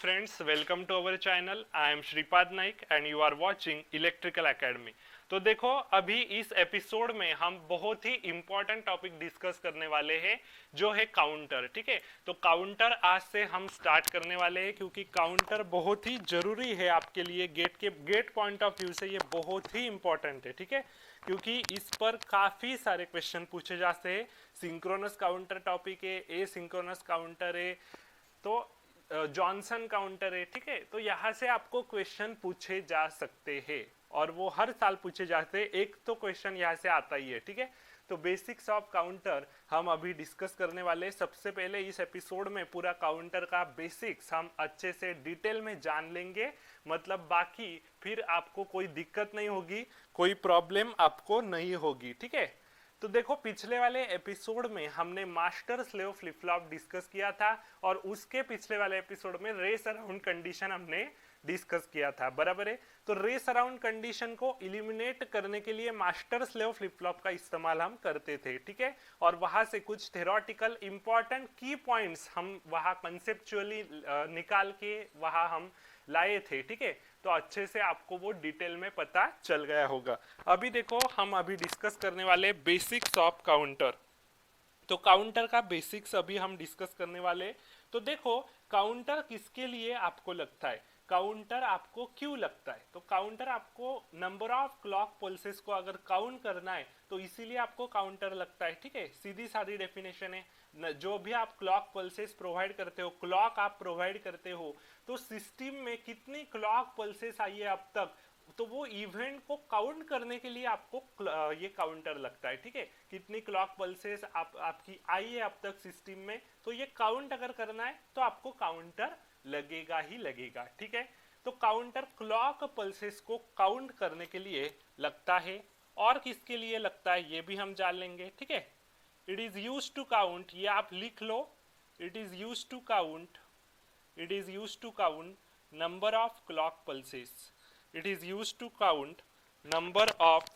friends, welcome to our channel. I am Shripad Naik and you are watching Electrical Academy. तो देखो अभी इस episode में हम बहुत ही इम्पोर्टेंट टॉपिक डिस्कस करने वाले हैं जो है काउंटर। ठीक है, तो काउंटर आज से हम स्टार्ट करने वाले हैं क्योंकि काउंटर बहुत ही जरूरी है आपके लिए। गेट पॉइंट ऑफ व्यू से ये बहुत ही इम्पोर्टेंट है। ठीक है, क्योंकि इस पर काफी सारे क्वेश्चन पूछे जाते हैं। सिंक्रोनस काउंटर टॉपिक है, ए सिंक्रोनस काउंटर है, तो जॉनसन काउंटर है। ठीक है, तो यहाँ से आपको क्वेश्चन पूछे जा सकते हैं और वो हर साल पूछे जाते हैं। एक तो क्वेश्चन यहाँ से आता ही है। ठीक है, तो बेसिक्स ऑफ काउंटर हम अभी डिस्कस करने वाले हैं। सबसे पहले इस एपिसोड में पूरा काउंटर का बेसिक्स हम अच्छे से डिटेल में जान लेंगे, मतलब बाकी फिर आपको कोई दिक्कत नहीं होगी, कोई प्रॉब्लम आपको नहीं होगी। ठीक है, तो देखो पिछले वाले एपिसोड में हमने master slave flip flop discuss किया था और उसके पिछले वाले एपिसोड में रेस अराउंड कंडीशन हमने डिस्कस किया था, बराबर है। तो रेस अराउंड कंडीशन को इलिमिनेट करने के लिए मास्टर स्लेव फ्लिप फ्लॉप का इस्तेमाल हम करते थे। ठीक है, और वहां से कुछ थ्योरेटिकल इंपॉर्टेंट की पॉइंट्स हम वहां कंसेप्चुअली निकाल के वहां हम लाए थे। ठीक है, तो अच्छे से आपको वो डिटेल में पता चल गया होगा। अभी देखो हम अभी डिस्कस करने वाले बेसिक्स ऑफ काउंटर। तो काउंटर का बेसिक्स अभी हम डिस्कस करने वाले। तो देखो काउंटर किसके लिए आपको लगता है, काउंटर आपको क्यों लगता है? तो काउंटर आपको नंबर ऑफ क्लॉक पल्सेस को अगर काउंट करना है तो इसीलिए आपको काउंटर लगता है। ठीक है, सीधी सादी डेफिनेशन है। जो भी आप क्लॉक पल्सेस प्रोवाइड करते हो, क्लॉक आप प्रोवाइड करते हो, तो सिस्टम में कितनी क्लॉक पल्सेस आई है अब तक, तो वो इवेंट को काउंट करने के लिए आपको ये काउंटर लगता है। ठीक है, कितनी क्लॉक पल्सेस आपकी आई है अब तक सिस्टम में, तो ये काउंट अगर करना है तो आपको काउंटर लगेगा ही लगेगा। ठीक है, तो काउंटर क्लॉक पल्सेस को काउंट करने के लिए लगता है और किसके लिए लगता है ये भी हम जान लेंगे। ठीक है, it is used to count, ये आप लिख लो, it is used to count, it is used to count number of clock pulses, it is used to count number of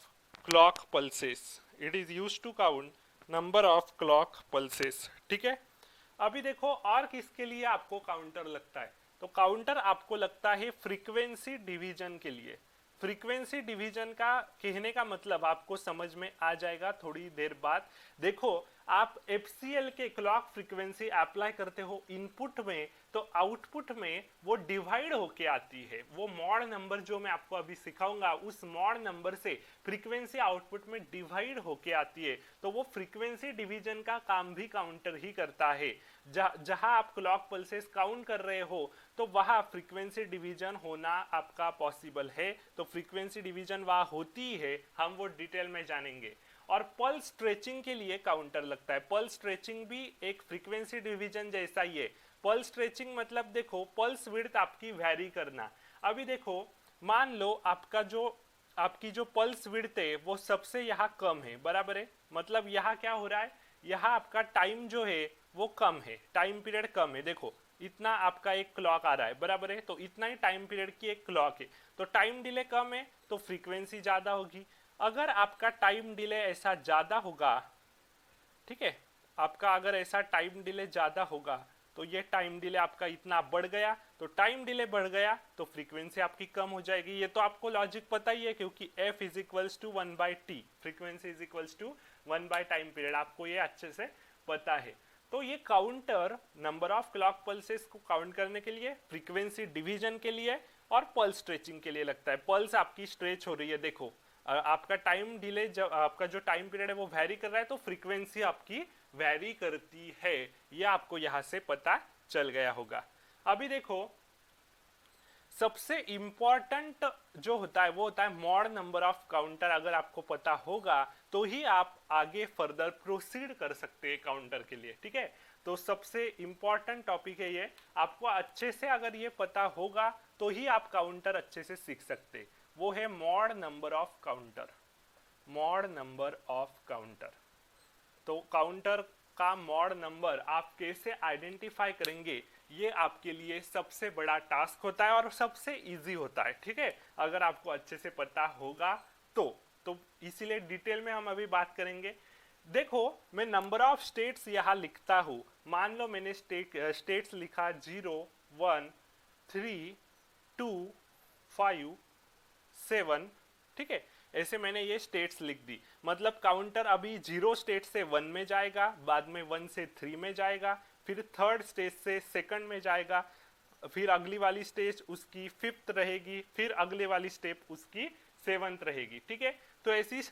clock pulses, it is used to count number of clock pulses। ठीक है, अभी देखो और किसके लिए आपको counter लगता है, तो काउंटर आपको लगता है फ्रीक्वेंसी डिवीजन के लिए। फ्रीक्वेंसी डिवीजन का कहने का मतलब आपको समझ में आ जाएगा थोड़ी देर बाद। देखो आप FCL के क्लॉक फ्रीक्वेंसी अप्लाई करते हो इनपुट में, तो आउटपुट में वो डिवाइड होके आती है। वो मॉड नंबर जो मैं आपको अभी सिखाऊंगा उस मॉड नंबर से फ्रीक्वेंसी आउटपुट में डिवाइड होके आती है। तो वो फ्रीक्वेंसी डिवीजन का काम भी काउंटर ही करता है। जहां आप क्लॉक पल्सेस काउंट कर रहे हो तो वहां फ्रीक्वेंसी डिवीजन होना आपका पॉसिबल है। तो फ्रीक्वेंसी डिवीजन वहां होती है, हम वो डिटेल में जानेंगे। और पल्स स्ट्रेचिंग के लिए काउंटर लगता है। पल्स स्ट्रेचिंग भी एक फ्रीक्वेंसी डिवीजन जैसा ही है। पल्स स्ट्रेचिंग मतलब देखो पल्स विड्थ आपकी वैरी करना। अभी देखो मान लो आपकी जो पल्स विड्थ है वो सबसे यहाँ कम है, बराबर है। मतलब यहाँ क्या हो रहा है, यहाँ आपका टाइम जो है वो कम है, टाइम पीरियड कम है। देखो इतना आपका एक क्लॉक आ रहा है, बराबर है, तो इतना ही टाइम पीरियड की एक क्लॉक है, तो टाइम डिले कम है तो फ्रीक्वेंसी ज्यादा होगी। अगर आपका टाइम डिले ऐसा ज्यादा होगा, ठीक है, आपका अगर ऐसा टाइम डिले ज्यादा होगा तो ये टाइम डिले आपका इतना बढ़ गया, तो टाइम डिले बढ़ गया तो फ्रीक्वेंसी आपकी कम हो जाएगी। ये तो आपको लॉजिक पता ही है क्योंकि F is equals to 1/T, frequency is equals to 1 time period, आपको ये अच्छे से पता है। तो ये counter number of clock pulses को काउंट करने के लिए, फ्रीक्वेंसी डिवीजन के लिए और पल्स स्ट्रेचिंग के लिए लगता है। पल्स आपकी स्ट्रेच हो रही है, देखो आपका टाइम डिले, जब आपका जो टाइम पीरियड है वो वैरी कर रहा है तो फ्रीक्वेंसी आपकी वैरी करती है। ये आपको यहां से पता चल गया होगा। अभी देखो सबसे इंपॉर्टेंट जो होता है वो होता है मॉड नंबर ऑफ काउंटर। अगर आपको पता होगा तो ही आप आगे फर्दर प्रोसीड कर सकते हैं काउंटर के लिए। ठीक है, तो सबसे इंपॉर्टेंट टॉपिक है ये, आपको अच्छे से अगर ये पता होगा तो ही आप काउंटर अच्छे से सीख सकते। वो है mod number of counter, mod number of counter. तो काउंटर का मॉड नंबर आप कैसे आइडेंटिफाई करेंगे, ये आपके लिए सबसे बड़ा टास्क होता है और सबसे इजी होता है। ठीक है, अगर आपको अच्छे से पता होगा तो इसीलिए डिटेल में हम अभी बात करेंगे। देखो मैं नंबर ऑफ स्टेट्स यहाँ लिखता हूँ, मान लो मैंने स्टेट्स लिखा 0, 1, 3 2 5 7, ठीक है। ऐसे मैंने ये स्टेट्स लिख दी, मतलब काउंटर अभी 0 स्टेट से 1 में जाएगा, बाद में 1 से 3 में जाएगा, फिर थर्ड स्टेज से सेकंड में जाएगा, फिर अगली वाली स्टेज उसकी 5th रहेगी, फिर अगले वाली स्टेप उसकी 7th रहेगी, ठीक है। तो ऐसी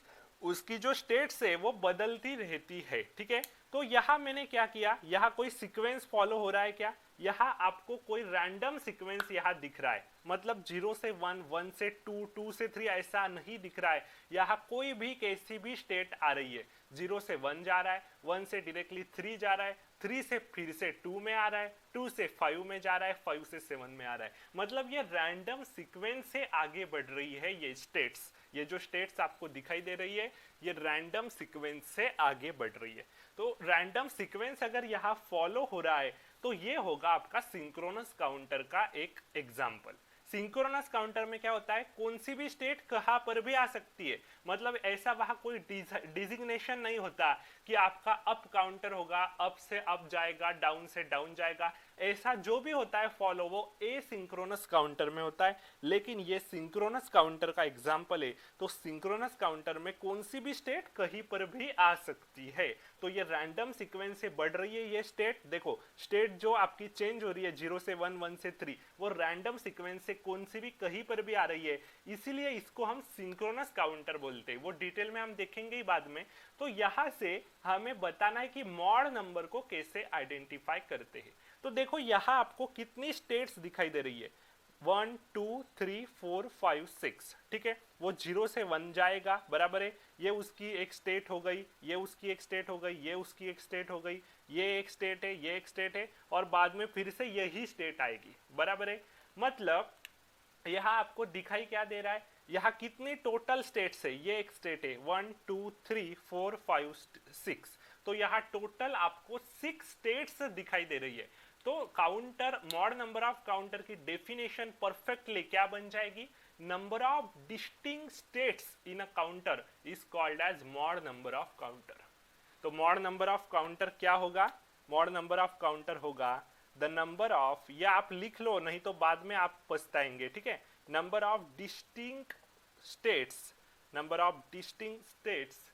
उसकी जो स्टेट्स है वो बदलती रहती है, ठीक है। तो यहाँ मैंने क्या किया, यहाँ कोई सीक्वेंस फॉलो हो रहा है क्या, यहाँ आपको कोई रैंडम सीक्वेंस यहाँ दिख रहा है, मतलब 0 से 1, 1 से 2, 2 से 3 ऐसा नहीं दिख रहा है। यहाँ कोई भी कैसी भी स्टेट आ रही है, 0 से 1 जा रहा है, 1 से डायरेक्टली 3 जा रहा है, 3 से फिर से 2 में आ रहा है, 2 से 5 में जा रहा है, 5 से 7 में आ रहा है, मतलब ये रैंडम सीक्वेंस से आगे बढ़ रही है। ये स्टेट्स, ये जो स्टेट्स आपको दिखाई दे रही है, ये रैंडम सीक्वेंस से आगे बढ़ रही है। तो रैंडम सीक्वेंस अगर यहाँ फॉलो हो रहा है तो ये होगा आपका सिंक्रोनस काउंटर का एक एग्जाम्पल। सिंक्रोनस काउंटर में क्या होता है, कौन सी भी स्टेट कहां पर भी आ सकती है, मतलब ऐसा वहां कोई डिजिग्नेशन नहीं होता कि आपका अप काउंटर होगा, अप से अप जाएगा, डाउन से डाउन जाएगा, ऐसा जो भी होता है फॉलो वो एसिंक्रोनस काउंटर में होता है। लेकिन ये सिंक्रोनस काउंटर का एग्जांपल है, तो सिंक्रोनस काउंटर में कौन सी भी स्टेट कहीं पर भी आ सकती है। तो ये रैंडम सीक्वेंस से बढ़ रही है ये स्टेट, देखो स्टेट जो आपकी चेंज हो रही है 0 से 1, 1 से 3, वो रैंडम सीक्वेंस से कौन सी भी कहीं पर भी आ रही है, इसीलिए इसको हम सिंक्रोनस काउंटर बोलते हैं। वो डिटेल में हम देखेंगे ही बाद में। तो यहाँ से हमें बताना है कि मॉड नंबर को कैसे आइडेंटिफाई करते हैं। तो देखो यहाँ आपको कितनी स्टेट्स दिखाई दे रही है, 1 2 3 4 5 6, ठीक है। वो 0 से 1 जाएगा, बराबर है, ये उसकी एक स्टेट हो गई, ये उसकी एक स्टेट हो गई, ये उसकी एक स्टेट हो गई, ये एक स्टेट है, ये एक स्टेट है, और बाद में फिर से यही स्टेट आएगी, बराबर है। मतलब यहाँ आपको दिखाई क्या दे रहा है, यहाँ कितनी टोटल स्टेट्स है, ये एक स्टेट है, 1 2 3 4 5 6, तो यहाँ टोटल आपको 6 स्टेट्स दिखाई दे रही है। तो counter, mod number of counter की डेफिनेशन परफेक्टली क्या बन जाएगी, number of distinct states in a counter is called as mod number of counter. तो मॉड नंबर ऑफ काउंटर क्या होगा, मॉड नंबर ऑफ काउंटर होगा द नंबर ऑफ, या आप लिख लो नहीं तो बाद में आप पछताएंगे, ठीक है, number of distinct states, number of distinct states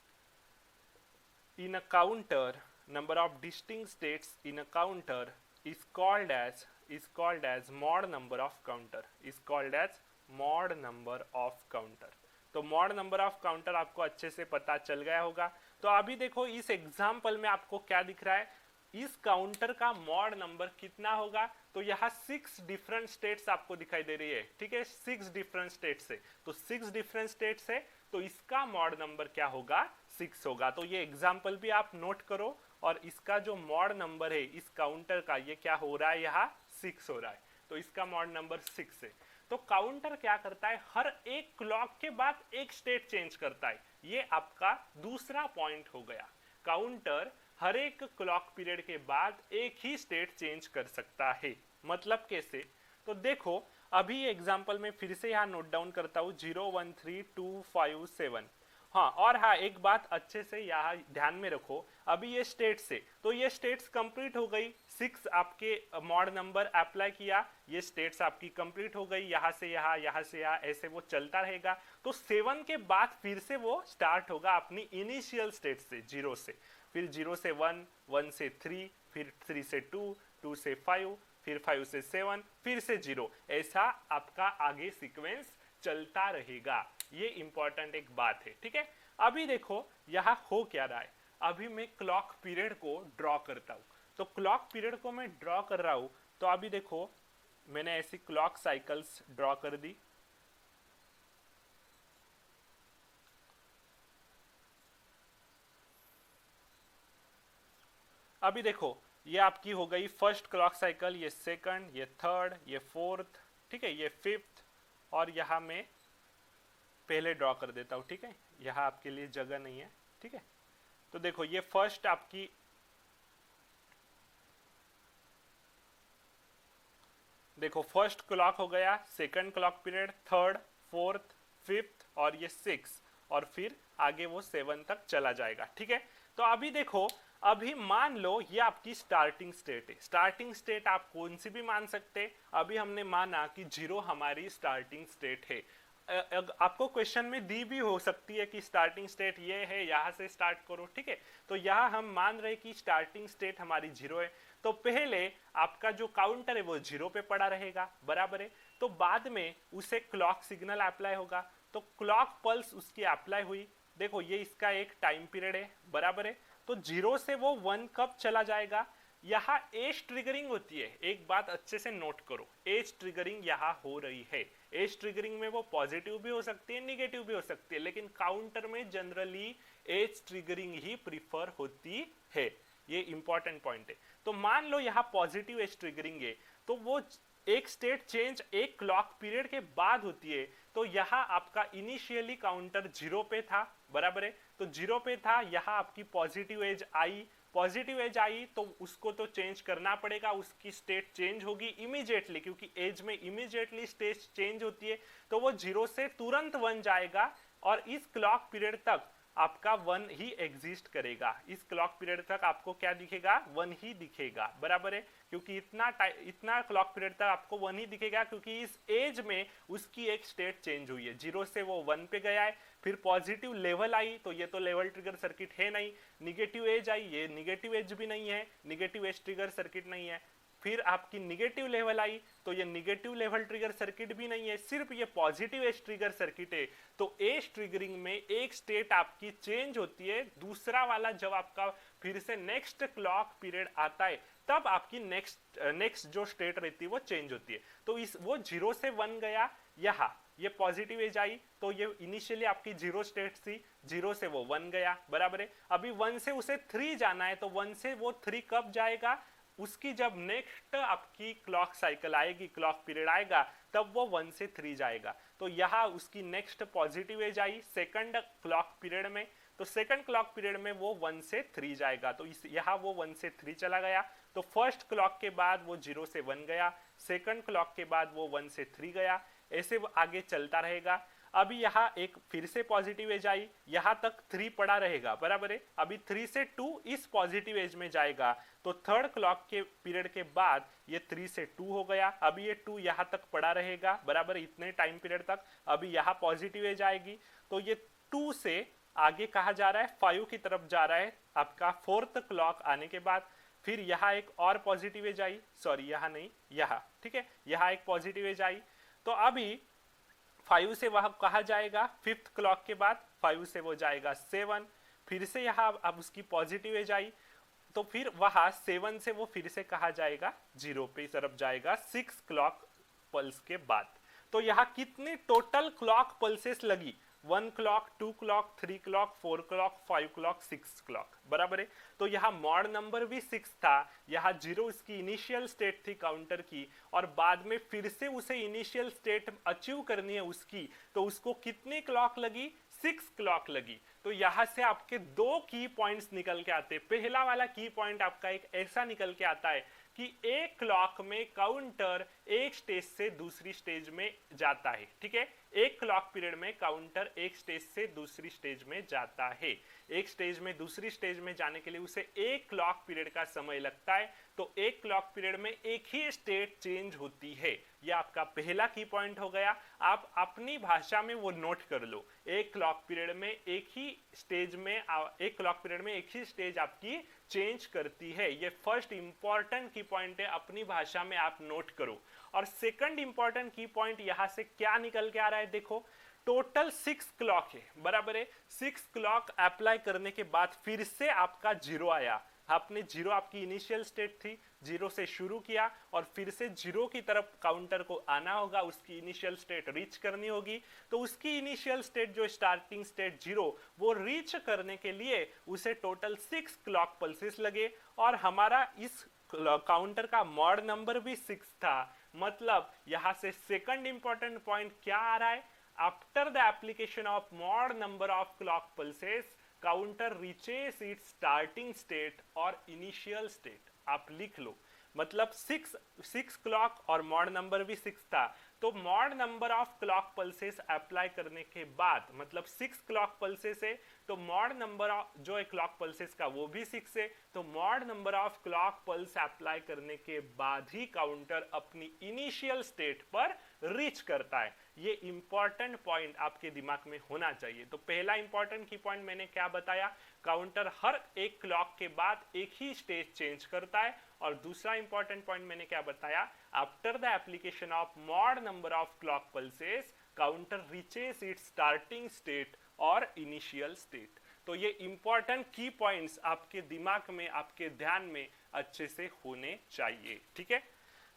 in a counter, number of distinct states in a counter is called as mod number of counter, is called as mod number of counter। तो mod number of counter आपको अच्छे से पता चल गया होगा। तो अभी देखो इस एग्जाम्पल में आपको क्या दिख रहा है, इस काउंटर का मॉड नंबर कितना होगा, तो यहाँ 6 डिफरेंट स्टेट्स आपको दिखाई दे रही है, ठीक है, 6 डिफरेंट स्टेट्स है, तो 6 डिफरेंट स्टेट्स है, तो इसका मॉड नंबर क्या होगा, 6 होगा। तो ये एग्जाम्पल भी आप नोट करो, और इसका जो मॉड नंबर है इस काउंटर का, ये क्या हो रहा है, यहाँ 6 हो रहा है, तो इसका मॉड नंबर 6 है। तो काउंटर क्या करता है, हर एक क्लॉक के बाद एक स्टेट चेंज करता है, ये आपका दूसरा पॉइंट हो गया। काउंटर हर एक क्लॉक पीरियड के बाद एक ही स्टेट चेंज कर सकता है, मतलब कैसे, तो देखो अभी एग्जांपल में फिर से यहाँ नोट डाउन करता हूँ, 0 1 3 2 5 7। हाँ, और हाँ एक बात अच्छे से यहाँ ध्यान में रखो, अभी ये स्टेट्स है, तो ये स्टेट्स कंप्लीट हो गई, 6 आपके मॉड नंबर अप्लाई किया, ये स्टेट्स आपकी कंप्लीट हो गई, यहाँ से यहाँ, यहाँ से यहाँ, ऐसे वो चलता रहेगा। तो 7 के बाद फिर से वो स्टार्ट होगा अपनी इनिशियल स्टेट से, 0 से, फिर 0 से 1, 1 से 3, फिर 3 से 2, 2 से 5, फिर 5 से 7, फिर से 0, ऐसा आपका आगे सीक्वेंस चलता रहेगा। ये इंपॉर्टेंट एक बात है, ठीक है। अभी देखो यहाँ हो क्या रहा है, अभी मैं क्लॉक पीरियड को ड्रॉ करता हूँ, तो क्लॉक पीरियड को मैं ड्रॉ कर रहा हूँ, तो अभी देखो मैंने ऐसी क्लॉक साइकिल्स ड्रॉ कर दी, अभी देखो ये आपकी हो गई फर्स्ट क्लॉक साइकिल, ये सेकंड, ये थर्ड, ये फोर्थ, ठीक है, ये फिफ्थ, और यहाँ मैं पहले ड्रॉ कर देता हूँ, ठीक है, यहाँ आपके लिए जगह नहीं है, ठीक है। तो देखो ये फर्स्ट आपकी, देखो फर्स्ट क्लॉक हो गया, second clock period, third, fourth, fifth, और ये 6, और फिर आगे वो 7 तक चला जाएगा, ठीक है। तो अभी देखो अभी मान लो ये आपकी स्टार्टिंग स्टेट है। स्टार्टिंग स्टेट आप कौन सी भी मान सकते। अभी हमने माना कि 0 हमारी स्टार्टिंग स्टेट है। आपको क्वेश्चन में दी भी हो सकती है कि स्टार्टिंग स्टेट ये है, यहाँ से स्टार्ट करो, ठीक है। तो यहाँ हम मान रहे कि स्टार्टिंग स्टेट हमारी 0 है, तो पहले आपका जो काउंटर है वो 0 पे पड़ा रहेगा, बराबर है। तो बाद में उसे क्लॉक सिग्नल अप्लाई होगा, तो क्लॉक पल्स उसकी अप्लाई हुई। देखो ये इसका एक टाइम पीरियड है, बराबर है। तो 0 से वो 1 कब चला जाएगा, यहाँ एज ट्रिगरिंग होती है। एक बात अच्छे से नोट करो, एज ट्रिगरिंग यहाँ हो रही है। एज ट्रिगरिंग में वो पॉजिटिव भी हो सकती है, निगेटिव भी हो सकती है, लेकिन काउंटर में जनरली एज ट्रिगरिंग ही प्रीफर होती है। ये इंपॉर्टेंट पॉइंट है। तो मान लो यहाँ पॉजिटिव एज ट्रिगरिंग है, तो वो एक स्टेट चेंज एक क्लॉक पीरियड के बाद होती है। तो यहाँ आपका इनिशियली काउंटर 0 पे था, बराबर है। तो 0 पे था, यहाँ आपकी पॉजिटिव एज आई। पॉजिटिव एज आई तो उसको तो चेंज करना पड़ेगा, उसकी स्टेट चेंज होगी इमीडिएटली, क्योंकि एज में इमीडिएटली स्टेट चेंज होती है। तो वो 0 से तुरंत 1 जाएगा और इस क्लॉक पीरियड तक आपका 1 ही एग्जिस्ट करेगा। इस क्लॉक पीरियड तक आपको क्या दिखेगा, 1 ही दिखेगा, बराबर है। क्योंकि इतना क्लॉक पीरियड तक आपको 1 ही दिखेगा, क्योंकि इस एज में उसकी एक स्टेट चेंज हुई है। 0 से वो 1 पे गया है, फिर पॉजिटिव लेवल आई, तो ये तो लेवल ट्रिगर सर्किट है नहीं। निगेटिव एज आई, ये निगेटिव एज भी नहीं है, निगेटिव एज ट्रिगर सर्किट नहीं है। फिर आपकी निगेटिव लेवल आई, तो ये निगेटिव लेवल ट्रिगर सर्किट भी नहीं है, सिर्फ ये पॉजिटिव एज ट्रिगर सर्किट है। तो एज ट्रिगरिंग में एक स्टेट आपकी चेंज होती है, दूसरा वाला जब आपका फिर से नेक्स्ट क्लॉक पीरियड आता है तब आपकी नेक्स्ट जो स्टेट रहती है वो चेंज होती है। तो इस वो 0 से 1 गया, यहाँ ये पॉजिटिव एज आई, तो ये इनिशियली आपकी 0 स्टेट थी, 0 से वो 1 गया, बराबर है। अभी 1 से उसे 3 जाना है, तो 1 से वो 3 कब जाएगा, उसकी जब नेक्स्ट आपकी क्लॉक साइकिल आएगी, क्लॉक पीरियड आएगा, तब वो 1 से 3 जाएगा। तो यहाँ उसकी नेक्स्ट पॉजिटिव एज आई सेकंड क्लॉक पीरियड में, तो सेकंड क्लॉक पीरियड में वो 1 से 3 जाएगा। तो इस यहाँ वो 1 से 3 चला गया। तो फर्स्ट क्लॉक के बाद वो 0 से 1 गया, सेकंड क्लॉक के बाद वो 1 से 3 गया, ऐसे वो आगे चलता रहेगा। अभी यहाँ एक फिर से पॉजिटिव एज आई, यहाँ तक 3 पड़ा रहेगा, बराबर है। अभी 3 से 2 इस पॉजिटिव एज में जाएगा, तो थर्ड क्लॉक के पीरियड के बाद ये 3 से 2 हो गया। अभी ये 2 यहाँ तक पड़ा रहेगा, बराबर, इतने टाइम पीरियड तक। अभी यहाँ पॉजिटिव एज आएगी, तो ये 2 से आगे कहा जा रहा है, 5 की तरफ जा रहा है आपका फोर्थ क्लॉक आने के बाद। फिर यहाँ एक और पॉजिटिव एज आई, सॉरी यहाँ नहीं, यहाँ, ठीक है, यहाँ एक पॉजिटिव एज आई। तो अभी 5 से वह कहा जाएगा फिफ्थ क्लॉक के बाद, 5 से वो जाएगा 7, फिर से यहाँ अब उसकी पॉजिटिव एज आई, तो फिर वहां 7 से वो फिर से कहा जाएगा 0 पे तरफ जाएगा 6 क्लॉक पल्स के बाद। तो यहाँ कितनी टोटल क्लॉक पल्सेस लगी, 1 clock, 2 clock, 3 clock, 4 clock, 5 clock, 6 clock, बराबर है। तो यहाँ मॉड नंबर भी 6 था, यहाँ 0 इसकी इनिशियल स्टेट थी काउंटर की, और बाद में फिर से उसे इनिशियल स्टेट अचीव करनी है उसकी, तो उसको कितनी क्लॉक लगी, 6 क्लॉक लगी। तो यहाँ से आपके 2 की पॉइंट्स निकल के आते हैं। पहला वाला की पॉइंट आपका एक ऐसा निकल के आता है कि एक क्लॉक में काउंटर एक स्टेज से दूसरी स्टेज में जाता है, ठीक है। एक क्लॉक पीरियड में काउंटर एक स्टेज से दूसरी स्टेज में जाता है। एक स्टेज में दूसरी स्टेज में जाने के लिए उसे एक क्लॉक पीरियड का समय लगता है। तो एक क्लॉक पीरियड में एक ही स्टेट चेंज होती है। यह आपका पहला की पॉइंट हो गया। आप अपनी भाषा में वो नोट कर लो, एक क्लॉक पीरियड में एक ही स्टेज में, एक क्लॉक पीरियड में एक ही स्टेज आपकी चेंज करती है। ये फर्स्ट इंपॉर्टेंट की पॉइंट है, अपनी भाषा में आप नोट करो। और सेकंड इंपॉर्टेंट की पॉइंट यहां से क्या निकल के आ रहा है, देखो टोटल 6 क्लॉक है, बराबर है। 6 क्लॉक अप्लाई करने के बाद फिर से आपका 0 आया। आपने 0 आपकी इनिशियल स्टेट थी, 0 से शुरू किया और फिर से 0 की तरफ काउंटर को आना होगा, उसकी इनिशियल स्टेट रीच करनी होगी। तो उसकी इनिशियल स्टेट जो स्टार्टिंग स्टेट 0, वो रीच करने के लिए उसे टोटल 6 क्लॉक पल्सेस लगे। और हमारा इस काउंटर का मॉड नंबर भी 6 था। मतलब यहां से सेकंड इंपॉर्टेंट पॉइंट क्या आ रहा है, after the application of mod number of clock pulses counter reaches it's starting state और इनिशियल स्टेट। आप लिख लो, मतलब 6 क्लॉक और मॉड नंबर भी 6 था, तो mod number of clock pulses apply करने के बाद, मतलब 6 क्लॉक पल्सेस है तो मॉड नंबर ऑफ जो है क्लॉक पल्सेस का वो भी 6 है, तो mod number of clock pulse apply करने के बाद ही काउंटर अपनी इनिशियल स्टेट पर रीच करता है। ये इंपॉर्टेंट पॉइंट आपके दिमाग में होना चाहिए। तो पहला इंपॉर्टेंट की पॉइंट मैंने क्या बताया, काउंटर हर एक क्लॉक के बाद एक ही स्टेज चेंज करता है, और दूसरा इंपॉर्टेंट पॉइंट मैंने क्या बताया, after the application of mod number of clock pulses counter reaches it's starting state और इनिशियल स्टेट। तो ये इंपॉर्टेंट की पॉइंट्स आपके दिमाग में, आपके ध्यान में अच्छे से होने चाहिए, ठीक है।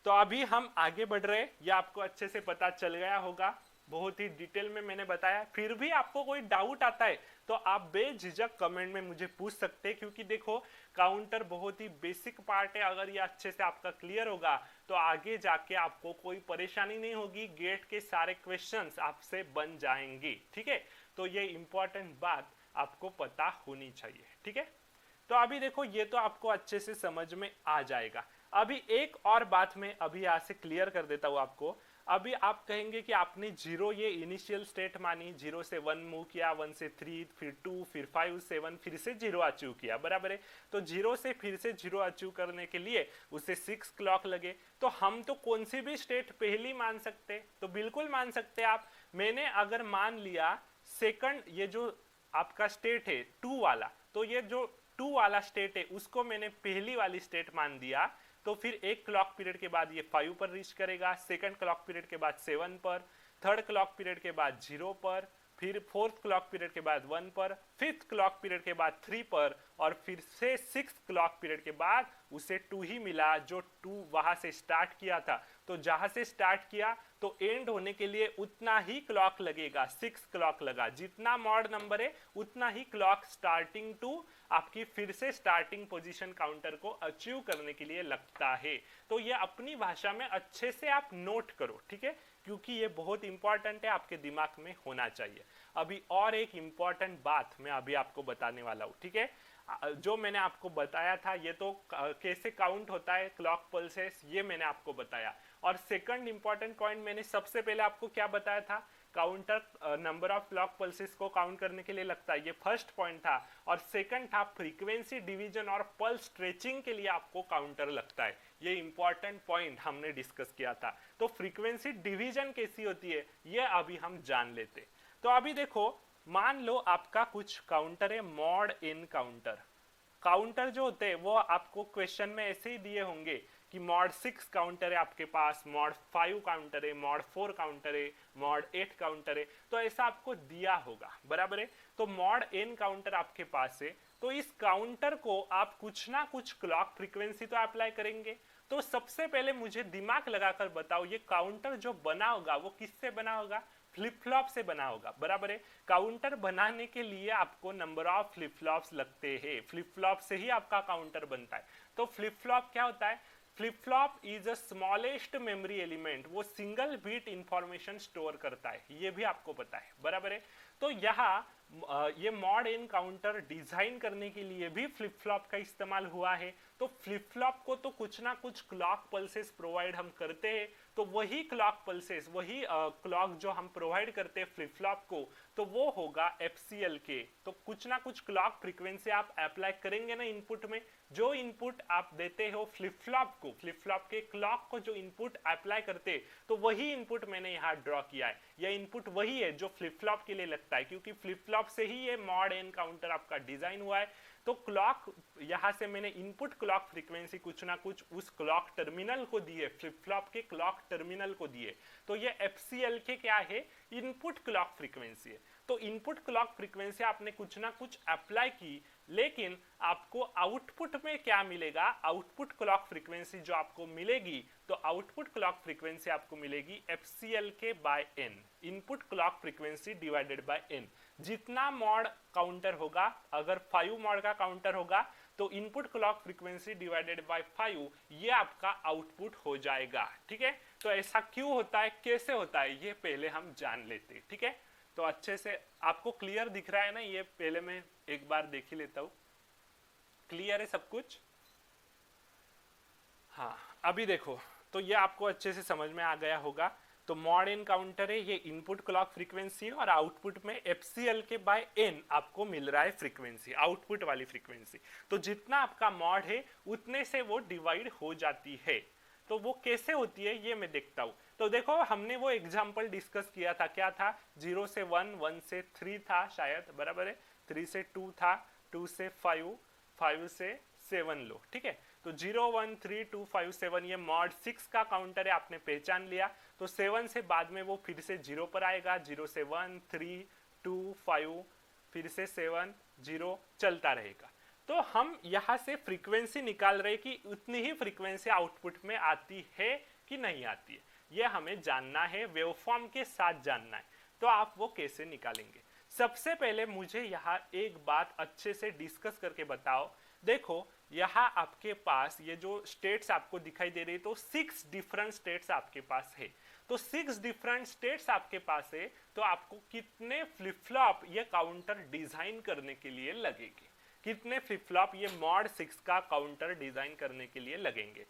तो अभी हम आगे बढ़ रहे हैं, ये आपको अच्छे से पता चल गया होगा, बहुत ही डिटेल में मैंने बताया। फिर भी आपको कोई डाउट आता है तो आप बेझिझक कमेंट में मुझे पूछ सकते हैं, क्योंकि देखो काउंटर बहुत ही बेसिक पार्ट है। अगर ये अच्छे से आपका क्लियर होगा तो आगे जाके आपको कोई परेशानी नहीं होगी, गेट के सारे क्वेश्चंस आपसे बन जाएंगे, ठीक है। तो ये इंपॉर्टेंट बात आपको पता होनी चाहिए, ठीक है। तो अभी देखो ये तो आपको अच्छे से समझ में आ जाएगा। अभी एक और बात मैं अभी यहाँ से क्लियर कर देता हूँ आपको। अभी आप कहेंगे कि आपने 0 ये इनिशियल स्टेट मानी, 0 से 1 मूव किया, 1 से 3, फिर 2, फिर 5, 7, फिर से 0 अचीव किया, बराबर है। तो 0 से फिर से 0 अचीव करने के लिए उसे 6 क्लॉक लगे। तो हम तो कौन सी भी स्टेट पहली मान सकते, तो बिल्कुल मान सकते आप। मैंने अगर मान लिया सेकंड, ये जो आपका स्टेट है 2 वाला, तो ये जो 2 वाला स्टेट है उसको मैंने पहली वाली स्टेट मान दिया, तो फिर एक क्लॉक पीरियड के बाद ये 5 पर रीच करेगा, सेकंड क्लॉक पीरियड के बाद 7 पर, थर्ड क्लॉक पीरियड के बाद 0 पर, फिर फोर्थ क्लॉक पीरियड के बाद 1 पर, फिफ्थ क्लॉक पीरियड के बाद 3 पर, और फिर से सिक्स्थ क्लॉक पीरियड के बाद उसे 2 ही मिला, जो 2 वहां से स्टार्ट किया था। तो जहां से स्टार्ट किया तो एंड होने के लिए उतना ही क्लॉक लगेगा, 6 क्लॉक लगा। जितना मॉड नंबर है उतना ही क्लॉक स्टार्टिंग टू आपकी फिर से स्टार्टिंग पोजीशन काउंटर को अचीव करने के लिए लगता है। तो ये अपनी भाषा में अच्छे से आप नोट करो, ठीक है, क्योंकि ये बहुत इंपॉर्टेंट है, आपके दिमाग में होना चाहिए। अभी और एक इंपॉर्टेंट बात मैं अभी आपको बताने वाला हूँ, ठीक है। जो मैंने आपको बताया था ये तो कैसे काउंट होता है क्लॉक पल्सेस, ये मैंने आपको बताया। और सेकंड इंपॉर्टेंट पॉइंट मैंने सबसे पहले आपको क्या बताया था, counter number of clock pulses को काउंट करने के लिए लगता है, ये फर्स्ट पॉइंट था। और सेकंड था फ्रीक्वेंसी डिवीजन और पल्स स्ट्रेचिंग के लिए आपको काउंटर लगता है। ये इंपॉर्टेंट पॉइंट हमने डिस्कस किया था। तो फ्रीक्वेंसी डिवीजन कैसी होती है ये अभी हम जान लेते। तो अभी देखो, मान लो आपका कुछ काउंटर है, मॉड इन काउंटर। काउंटर जो होते हैं वो आपको क्वेश्चन में ऐसे ही दिए होंगे कि मॉड 6 काउंटर है आपके पास, मॉड 5 काउंटर है, मॉड 4 काउंटर है, मॉड 8 काउंटर है, तो ऐसा आपको दिया होगा, बराबर है। तो मॉड एन काउंटर आपके पास है, तो इस काउंटर को आप कुछ ना कुछ क्लॉक फ्रीक्वेंसी तो अप्लाई करेंगे। तो सबसे पहले मुझे दिमाग लगाकर बताओ, ये काउंटर जो बना होगा वो किससे बना होगा, फ्लिप फ्लॉप से बना होगा, बराबर है। काउंटर बनाने के लिए आपको नंबर ऑफ फ्लिप फ्लॉप्स लगते हैं, फ्लिप फ्लॉप से ही आपका काउंटर बनता है। तो फ्लिप फ्लॉप क्या होता है, flip flop is a smallest memory element, वो सिंगल बीट इंफॉर्मेशन स्टोर करता है, ये भी आपको पता है, बराबर है। तो यहाँ ये मॉड इन काउंटर डिजाइन करने के लिए भी फ्लिप फ्लॉप का इस्तेमाल हुआ है। तो फ्लिप फ्लॉप को तो कुछ ना कुछ क्लॉक पल्सेस प्रोवाइड हम करते हैं, तो वही क्लॉक पल्सेस, वही क्लॉक जो हम प्रोवाइड करते हैं फ्लिप फ्लॉप को, तो वो होगा FCL के। तो कुछ ना कुछ क्लॉक फ्रीक्वेंसी आप अप्लाई करेंगे ना इनपुट में। जो इनपुट आप देते हो फ्लिप फ्लॉप को, फ्लिप फ्लॉप के क्लॉक को जो इनपुट अप्लाई करते, तो वही इनपुट मैंने यहाँ ड्रॉ किया है। यह इनपुट वही है जो फ्लिप फ्लॉप के लिए लगता है, क्योंकि फ्लिप फ्लॉप से ही ये मॉड एन काउंटर आपका डिजाइन हुआ है। तो क्लॉक यहाँ से मैंने इनपुट क्लॉक फ्रीक्वेंसी कुछ ना कुछ उस क्लॉक टर्मिनल को दिए, फ्लिप फ्लॉप के क्लॉक टर्मिनल को दिए। तो ये FCL के क्या है, इनपुट क्लॉक फ्रीक्वेंसी है। तो इनपुट क्लॉक फ्रीक्वेंसी आपने कुछ ना कुछ अप्लाई की, लेकिन आपको आउटपुट में क्या मिलेगा, आउटपुट क्लॉक फ्रीक्वेंसी जो आपको मिलेगी, तो आउटपुट क्लॉक फ्रीक्वेंसी आपको मिलेगी FCL के by n, input clock frequency divided by n। जितना मॉड काउंटर होगा, अगर 5 मॉड का काउंटर होगा तो input clock frequency divided by 5, ये आपका आउटपुट हो जाएगा, ठीक है। तो ऐसा क्यों होता है, कैसे होता है, ये पहले हम जान लेते, ठीक है। तो अच्छे से आपको क्लियर दिख रहा है ना, ये पहले मैं एक बार देख ही लेता हूं, क्लियर है सब कुछ। हाँ, अभी देखो, तो ये आपको अच्छे से समझ में आ गया होगा। तो मॉड एन काउंटर है, ये इनपुट क्लॉक फ्रीक्वेंसी है और आउटपुट में एफसीएल के बाय एन आपको मिल रहा है फ्रीक्वेंसी, आउटपुट वाली फ्रीक्वेंसी। तो जितना आपका मॉड है उतने से वो डिवाइड हो जाती है। तो वो कैसे होती है ये मैं देखता हूँ। तो देखो हमने वो एग्जाम्पल डिस्कस किया था, क्या था, 0 से 1, 1 से 3 था शायद, बराबर है, 3 से 2 था, 2 से 5, 5 से 7 लो, ठीक है। तो 0 1 3 2 5 7 ये मॉड 6 का काउंटर है, आपने पहचान लिया। तो 7 से बाद में वो फिर से 0 पर आएगा, 0 से 1 3 2 5 फिर से 7 0 चलता रहेगा। तो हम यहाँ से फ्रीक्वेंसी निकाल रहे कि उतनी ही फ्रीक्वेंसी आउटपुट में आती है कि नहीं आती है, ये हमें जानना है, वेवफॉर्म के साथ जानना है। तो आप वो कैसे निकालेंगे? सबसे पहले मुझे यहाँ एक बात अच्छे से डिस्कस करके बताओ। देखो यहाँ आपके पास ये जो स्टेट्स आपको दिखाई दे रही है, तो 6 डिफरेंट स्टेट्स आपके पास है। तो 6 डिफरेंट स्टेट्स आपके पास है, तो आपको कितने फ्लिप फ्लॉप ये काउंटर डिजाइन करने के लिए लगेंगे? कितने फ्लिप फ्लॉप ये मॉड 6 का काउंटर डिजाइन करने के लिए लगेंगे?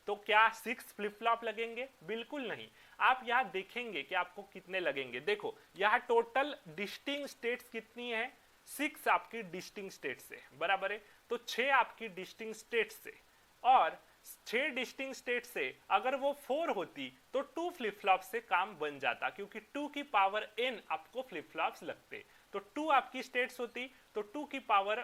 तो क्या 6 फ्लिप फ्लॉप लगेंगे? बिल्कुल नहीं। आप यहाँ देखेंगे कि आपको कितने लगेंगे। देखो यहाँ टोटल डिस्टिंक्ट स्टेट्स कितनी है? 6 आपकी डिस्टिंक्ट स्टेट्स है, बराबर है। तो 6 आपकी डिस्टिंक्ट स्टेट्स से, और 6 डिस्टिंक्ट स्टेट से अगर वो 4 होती तो 2 फ्लिप फ्लॉप से काम बन जाता, क्योंकि 2 की पावर n आपको फ्लिप फ्लॉप्स लगते। तो 2 आपकी स्टेट्स होती, तो 2 की पावर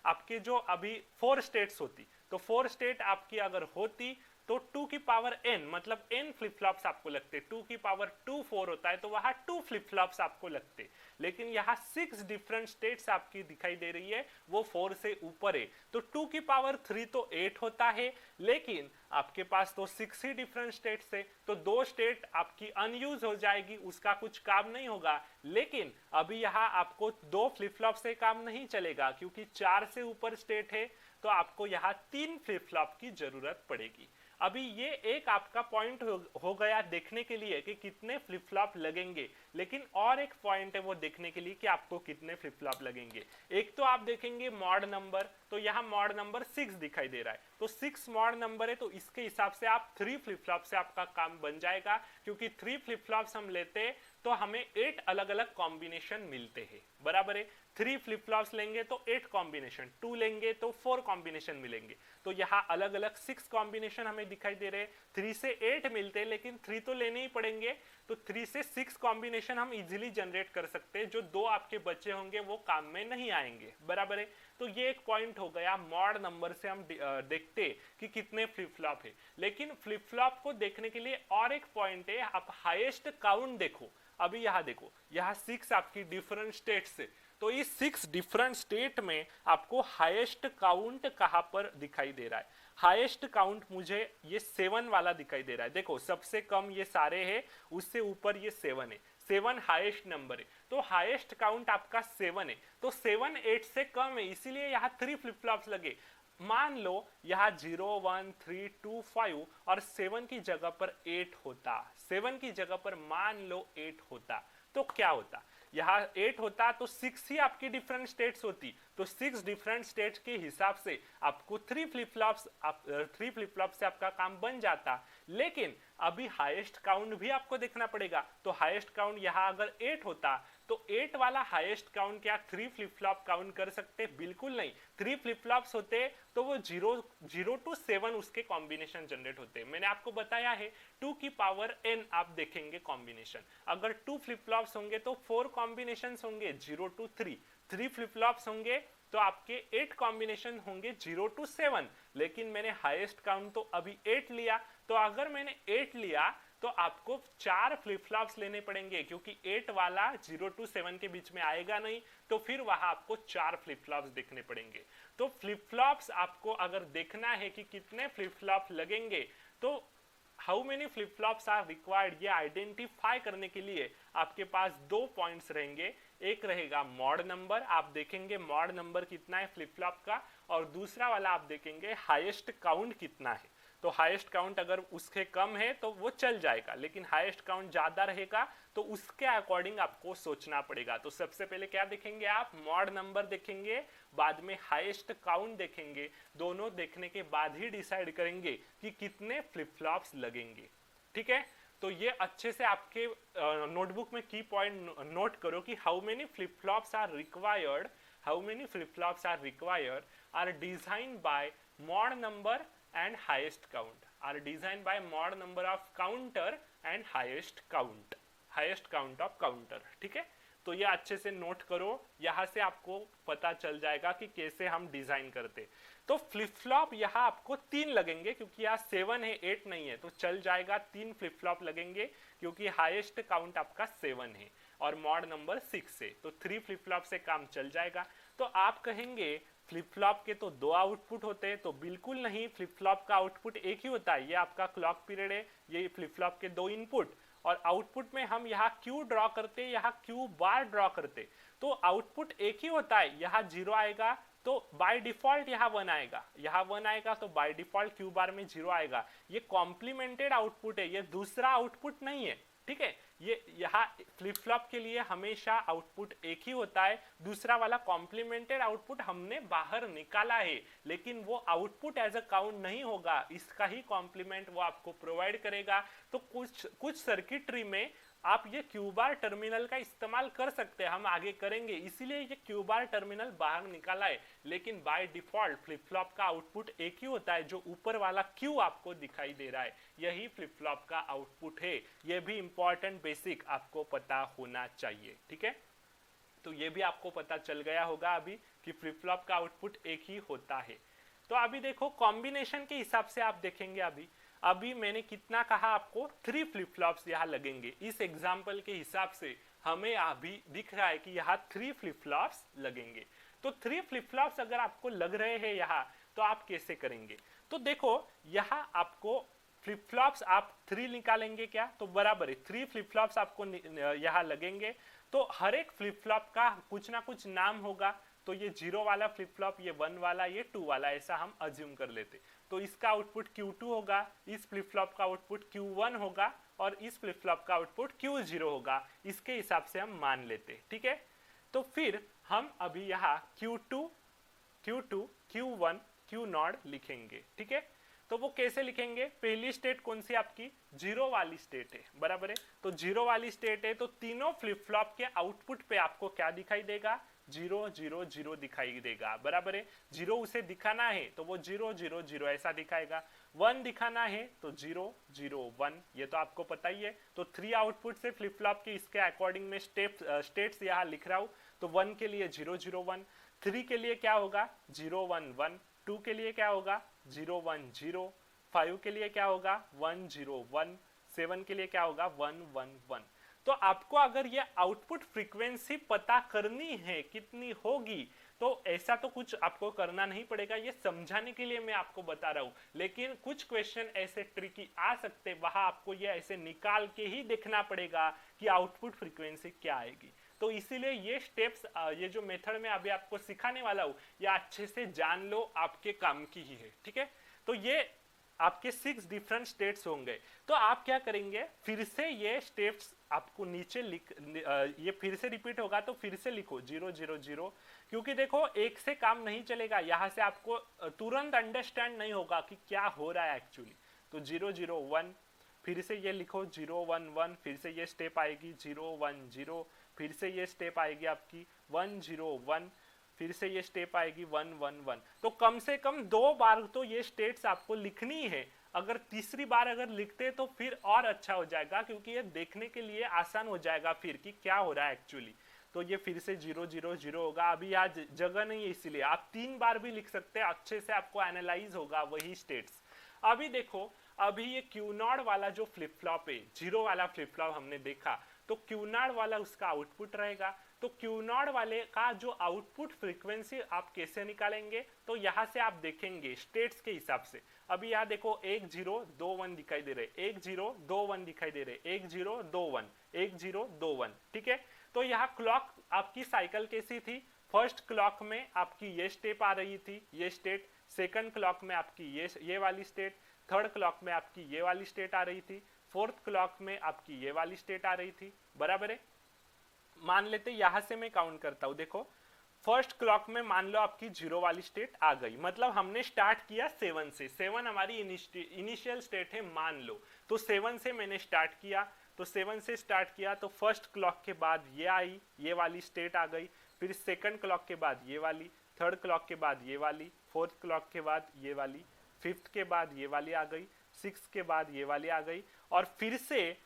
आपके जो अभी 4 स्टेट्स होती, तो 4 स्टेट आपकी अगर होती तो 2 की पावर n मतलब n फ्लिप फ्लॉप्स आपको लगते। 2 की पावर 2 4 होता है, तो वहां 2 फ्लिप फ्लॉप्स आपको लगते। लेकिन यहाँ 6 डिफरेंट स्टेट्स आपकी दिखाई दे रही है, वो 4 से ऊपर है। तो 2 की पावर 3 तो 8 होता है, लेकिन आपके पास तो 6 ही डिफरेंट स्टेट्स है, तो 2 स्टेट आपकी अनयूज हो जाएगी, उसका कुछ काम नहीं होगा। लेकिन अभी यहाँ आपको 2 फ्लिप फ्लॉप से काम नहीं चलेगा, क्योंकि 4 से ऊपर स्टेट है, तो आपको यहाँ 3 फ्लिप फ्लॉप की जरूरत पड़ेगी। अभी ये एक आपका पॉइंट हो गया देखने के लिए कि कितने फ्लिप फ्लॉप लगेंगे, लेकिन और एक पॉइंट है वो देखने के लिए कि आपको कितने फ्लिप फ्लॉप लगेंगे। एक तो आप देखेंगे मॉड नंबर, तो यहाँ मॉड नंबर 6 दिखाई दे रहा है, तो 6 मॉड नंबर है, तो इसके हिसाब से आप 3 फ्लिप फ्लॉप से आपका काम बन जाएगा, क्योंकि 3 फ्लिप फ्लॉप्स हम लेते हैं तो हमें 8 अलग अलग कॉम्बिनेशन मिलते हैं, बराबर है। 3 फ्लिप फ्लॉप्स लेंगे तो 8 कॉम्बिनेशन, 2 लेंगे तो 4 कॉम्बिनेशन मिलेंगे। तो यहाँ अलग अलग 6 कॉम्बिनेशन हमें दिखाई दे रहे हैं। 3 से 8 मिलते हैं, लेकिन 3 तो लेने ही पड़ेंगे, तो 3 से 6 कॉम्बिनेशन हम इजीली जनरेट कर सकते हैं। जो 2 आपके बचे होंगे वो काम में नहीं आएंगे, बराबर है। तो ये एक पॉइंट हो गया, मॉड नंबर से हम देखते कि कितने फ्लिप फ्लॉप है। लेकिन फ्लिप फ्लॉप को देखने के लिए और एक पॉइंट है, आप हाईएस्ट काउंट देखो। अभी यहाँ देखो, यहाँ 6 आपकी डिफरेंट स्टेट्स है, तो इस 6 डिफरेंट स्टेट में आपको हाईएस्ट काउंट कहाँ पर दिखाई दे रहा है? हाईएस्ट काउंट मुझे ये 7 वाला दिखाई दे रहा है। देखो सबसे कम ये सारे हैं, उससे ऊपर ये 7 है, 7 हाईएस्ट नंबर है, तो हाईएस्ट काउंट आपका 7 है। तो 7 8 से कम है, इसीलिए यहाँ 3 फ्लिप फ्लॉप्स लगे। मान लो यहाँ 0 1 3 2 5 और 7 की जगह पर 8 होता, 7 की जगह पर मान लो 8 होता, तो क्या होता? यहाँ 8 होता तो 6 ही आपकी डिफरेंट स्टेट्स होती, तो 6 डिफरेंट स्टेट्स के हिसाब से आपको 3 फ्लिप फ्लॉप्स से आपका काम बन जाता। लेकिन अभी हाईएस्ट काउंट भी आपको देखना पड़ेगा, तो हाईएस्ट काउंट यहाँ अगर 8 होता तो 8 वाला हाईएस्ट काउंट क्या 3 फ्लिप फ्लॉप काउंट कर सकते? बिल्कुल नहीं। 3 फ्लिप फ्लॉप्स होते तो वो 0 to 7 उसके कॉम्बिनेशन जनरेट होते। मैंने आपको बताया है 2 की पावर n आप देखेंगे कॉम्बिनेशन, अगर 2 फ्लिप फ्लॉप्स होंगे तो 4 कॉम्बिनेशन होंगे 0 to 3, 3 फ्लिप फ्लॉप्स होंगे तो आपके 8 कॉम्बिनेशन होंगे 0 to 7। लेकिन मैंने हाईएस्ट काउंट तो अभी 8 लिया, तो अगर मैंने 8 लिया तो आपको 4 फ्लिप फ्लॉप्स लेने पड़ेंगे, क्योंकि 8 वाला 0 to 7 के बीच में आएगा नहीं, तो फिर वहां आपको 4 फ्लिप फ्लॉप्स देखने पड़ेंगे। तो फ्लिप फ्लॉप्स आपको अगर देखना है कि कितने फ्लिप फ्लॉप लगेंगे, तो how many flip flops are required, ये आइडेंटिफाई करने के लिए आपके पास 2 पॉइंट्स रहेंगे। एक रहेगा मॉड नंबर, आप देखेंगे मॉड नंबर कितना है फ्लिप फ्लॉप का, और दूसरा वाला आप देखेंगे हाईएस्ट काउंट कितना है। तो हाईएस्ट काउंट अगर उसके कम है तो वो चल जाएगा, लेकिन हाईएस्ट काउंट ज्यादा रहेगा तो उसके अकॉर्डिंग आपको सोचना पड़ेगा। तो सबसे पहले क्या देखेंगे आप? मॉड नंबर देखेंगे, बाद में हाईएस्ट काउंट देखेंगे। दोनों देखने के बाद ही डिसाइड करेंगे कि कितने फ्लिप फ्लॉप्स लगेंगे, ठीक है। तो ये अच्छे से आपके नोटबुक में की पॉइंट नोट करो कि how many flip flops are required, how many flip flops are required are design by mod number and highest count, are design by mod number of counter and highest count of counter. ठीक है, तो ये अच्छे से note करो, यहाँ से आपको पता चल जाएगा कि कैसे हम डिजाइन करते। तो फ्लिप फ्लॉप यहाँ आपको 3 लगेंगे क्योंकि यहाँ 7 है 8 नहीं है, तो चल जाएगा 3 फ्लिप फ्लॉप लगेंगे क्योंकि हाईएस्ट काउंट आपका 7 है और मॉड नंबर 6 है, तो 3 फ्लिप फ्लॉप से काम चल जाएगा। तो आप कहेंगे फ्लिप फ्लॉप के तो 2 आउटपुट होते हैं, तो बिल्कुल नहीं, फ्लिप फ्लॉप का आउटपुट एक ही होता है। ये आपका क्लॉक पीरियड है, ये फ्लिप फ्लॉप के 2 इनपुट, और आउटपुट में हम यहाँ क्यू ड्रॉ करते, यहाँ क्यू बार ड्रॉ करते, तो आउटपुट एक ही होता है। यहाँ 0 आएगा तो बाय डिफॉल्ट यहाँ 1 आएगा, यहाँ 1 आएगा तो बाय डिफॉल्ट क्यू बार में 0 आएगा। ये कॉम्प्लीमेंटेड आउटपुट है, ये दूसरा आउटपुट नहीं है। ठीक है, ये यहाँ फ्लिप फ्लॉप के लिए हमेशा आउटपुट एक ही होता है, दूसरा वाला कॉम्प्लीमेंटेड आउटपुट हमने बाहर निकाला है, लेकिन वो आउटपुट एज अ काउंट नहीं होगा, इसका ही कॉम्प्लीमेंट वो आपको प्रोवाइड करेगा। तो कुछ सर्किटरी में आप ये क्यू बार टर्मिनल का इस्तेमाल कर सकते हैं, हम आगे करेंगे, इसीलिए ये क्यू बार टर्मिनल बाहर निकाला है। लेकिन बाय डिफॉल्ट फ्लिप फ्लॉप का आउटपुट एक ही होता है, जो ऊपर वाला क्यू आपको दिखाई दे रहा है यही फ्लिप फ्लॉप का आउटपुट है। ये भी इंपॉर्टेंट बेसिक आपको पता होना चाहिए। ठीक है, तो ये भी आपको पता चल गया होगा अभी कि फ्लिप फ्लॉप का आउटपुट एक ही होता है। तो अभी देखो कॉम्बिनेशन के हिसाब से आप देखेंगे, अभी मैंने कितना कहा आपको, 3 फ्लिप फ्लॉप्स यहाँ लगेंगे। इस एग्जाम्पल के हिसाब से हमें अभी दिख रहा है कि यहाँ 3 फ्लिप फ्लॉप्स लगेंगे। तो 3 फ्लिप फ्लॉप्स अगर आपको लग रहे हैं यहाँ, तो आप कैसे करेंगे? तो देखो यहाँ आपको फ्लिप फ्लॉप्स आप 3 निकालेंगे क्या, तो बराबर है 3 फ्लिप फ्लॉप्स आपको यहाँ लगेंगे। तो हर एक फ्लिप फ्लॉप का कुछ ना कुछ नाम होगा, तो ये 0 वाला फ्लिप फ्लॉप, ये 1 वाला, ये 2 वाला, ऐसा हम अज्यूम कर लेते। तो इसका आउटपुट Q2 होगा, इस फ्लिप फ्लॉप का आउटपुट Q1 होगा और इस फ्लिप फ्लॉप का आउटपुट Q0 होगा, इसके हिसाब से हम मान लेते। ठीक है, तो फिर हम अभी यहाँ Q2, Q1, Q0 लिखेंगे। ठीक है, तो वो कैसे लिखेंगे? पहली स्टेट कौन सी आपकी? 0 वाली स्टेट है, बराबर है। तो 0 वाली स्टेट है, तो तीनों फ्लिप फ्लॉप के आउटपुट पे आपको क्या दिखाई देगा? 0 0 0 दिखाई देगा, बराबर है। 0 उसे दिखाना है तो वो 0 0 0 ऐसा दिखाएगा, 1 दिखाना है तो 0 0 1, ये तो आपको पता ही है। तो 3 आउटपुट से फ्लिप फ्लॉप के इसके अकॉर्डिंग में स्टेट्स यहाँ लिख रहा हूँ। तो 1 के लिए 0 0 1, 3 के लिए क्या होगा? 0 1 1, 2 के लिए क्या होगा? 0 1 0, 5 के लिए क्या होगा? 1 0 1, 7 के लिए क्या होगा? 1 1 1। तो आपको अगर ये आउटपुट फ्रीक्वेंसी पता करनी है कितनी होगी, तो ऐसा तो कुछ आपको करना नहीं पड़ेगा, ये समझाने के लिए मैं आपको बता रहा हूँ। लेकिन कुछ क्वेश्चन ऐसे ट्रिकी आ सकते, वहां आपको ये ऐसे निकाल के ही देखना पड़ेगा कि आउटपुट फ्रीक्वेंसी क्या आएगी। तो इसीलिए ये स्टेप्स, ये जो मेथड में अभी आपको सिखाने वाला हूँ, ये अच्छे से जान लो, आपके काम की ही है। ठीक है, तो ये आपके 6 डिफरेंट स्टेट्स होंगे। तो आप क्या करेंगे, फिर से ये स्टेप्स आपको नीचे ये फिर से रिपीट होगा, तो फिर से लिखो 0 0 0, क्योंकि देखो एक से काम नहीं चलेगा, यहाँ से आपको तुरंत अंडरस्टैंड नहीं होगा कि क्या हो रहा है एक्चुअली। तो 0 0 1, फिर से ये लिखो 0 1 1, फिर से ये स्टेप आएगी 0 1 0, फिर से ये स्टेप आएगी आपकी 1 0 1, फिर से ये स्टेप आएगी 1 1 1। तो कम से कम 2 बार तो ये स्टेट्स आपको लिखनी है। अगर तीसरी बार अगर लिखते तो फिर और अच्छा हो जाएगा, क्योंकि ये देखने के लिए आसान हो जाएगा फिर कि क्या हो रहा है एक्चुअली। तो ये फिर से 0 0 0 होगा। अभी यहाँ जगह नहीं है, इसीलिए आप 3 बार भी लिख सकते हैं, अच्छे से आपको एनालाइज होगा वही स्टेट्स। अभी देखो, अभी ये Q0 वाला जो फ्लिप फ्लॉप है, 0 वाला फ्लिप फ्लॉप हमने देखा, तो Q0 वाला उसका आउटपुट रहेगा। तो Q0 वाले का जो आउटपुट फ्रीक्वेंसी आप कैसे निकालेंगे, तो यहाँ से आप देखेंगे स्टेट्स के हिसाब से। अभी यहाँ देखो 1 0 2 1 दिखाई दे रहे, 1 0 2 1 दिखाई दे रहे, 1 0 2 1, 1 0 2 1। ठीक है, तो यहाँ क्लॉक आपकी साइकिल कैसी थी? फर्स्ट क्लॉक में आपकी ये स्टेप आ रही थी, ये स्टेट, सेकंड क्लॉक में आपकी ये वाली स्टेट, थर्ड क्लॉक में आपकी ये वाली स्टेट आ रही थी, फोर्थ क्लॉक में आपकी ये वाली स्टेट आ रही थी, बराबर है। मान लेते यहाँ से मैं काउंट करता हूँ, देखो फर्स्ट क्लॉक में मान लो आपकी जीरो वाली स्टेट आ गई, मतलब हमने स्टार्ट किया 7 से, 7 हमारी इनिशियल स्टेट है मान लो, तो 7 से मैंने स्टार्ट किया, तो 7 से स्टार्ट किया तो फर्स्ट क्लॉक के बाद ये आई, ये वाली स्टेट आ गई, फिर सेकंड क्लॉक के बाद ये वाली, थर्ड क्लॉक के बाद ये वाली, फोर्थ क्लॉक के बाद ये वाली, फिफ्थ के बाद ये वाली आ गई, सिक्स के बाद ये वाली आ गई, और फिर से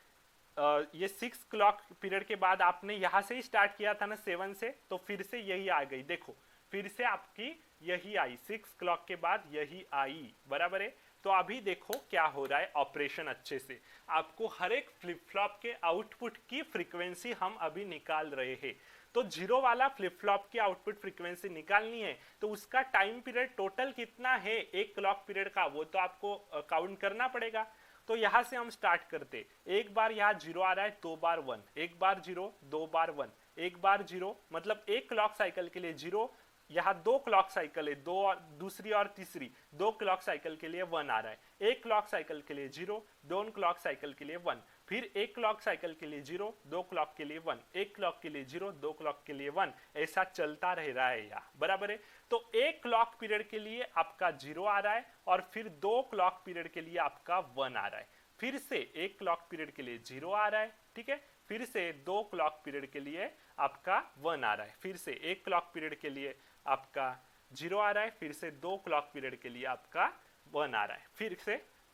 ये 6 क्लॉक पीरियड के बाद आपने यहाँ से ही स्टार्ट किया था ना 7 से, तो फिर से यही आ गई, देखो फिर से आपकी यही आई, 6 क्लॉक के बाद यही आई, बराबर है। तो अभी देखो क्या हो रहा है ऑपरेशन अच्छे से, आपको हर एक फ्लिप फ्लॉप के आउटपुट की फ्रीक्वेंसी हम अभी निकाल रहे हैं। तो जीरो वाला फ्लिप फ्लॉप की आउटपुट फ्रीक्वेंसी निकालनी है, तो उसका टाइम पीरियड टोटल कितना है एक क्लॉक पीरियड का, वो तो आपको काउंट करना पड़ेगा। तो यहां से हम स्टार्ट करते, एक बार यहाँ जीरो आ रहा है, 2 बार 1, एक बार जीरो, 2 बार 1, एक बार जीरो, मतलब एक क्लॉक साइकिल के लिए जीरो, यहाँ 2 क्लॉक साइकिल है, 2 और दूसरी और तीसरी 2 क्लॉक साइकिल के लिए 1 आ रहा है, एक क्लॉक साइकिल के लिए जीरो, 2 क्लॉक साइकिल के लिए 1, फिर एक क्लॉक साइकिल के लिए जीरो, 2 क्लॉक के लिए 1, एक क्लॉक के लिए जीरो, 2 क्लॉक के लिए 1, ऐसा चलता रह रहा है यहाँ, बराबर है। तो एक क्लॉक पीरियड के लिए आपका जीरो आ रहा है, और फिर 2 क्लॉक पीरियड के लिए आपका 1 आ रहा है, फिर से एक क्लॉक पीरियड के लिए जीरो आ रहा है, ठीक है, फिर से 2 क्लॉक पीरियड के लिए आपका 1 आ रहा है, फिर से एक क्लॉक पीरियड के लिए आपका जीरो आ रहा है, फिर से 2 क्लॉक पीरियड के लिए आपका 1 आ रहा है,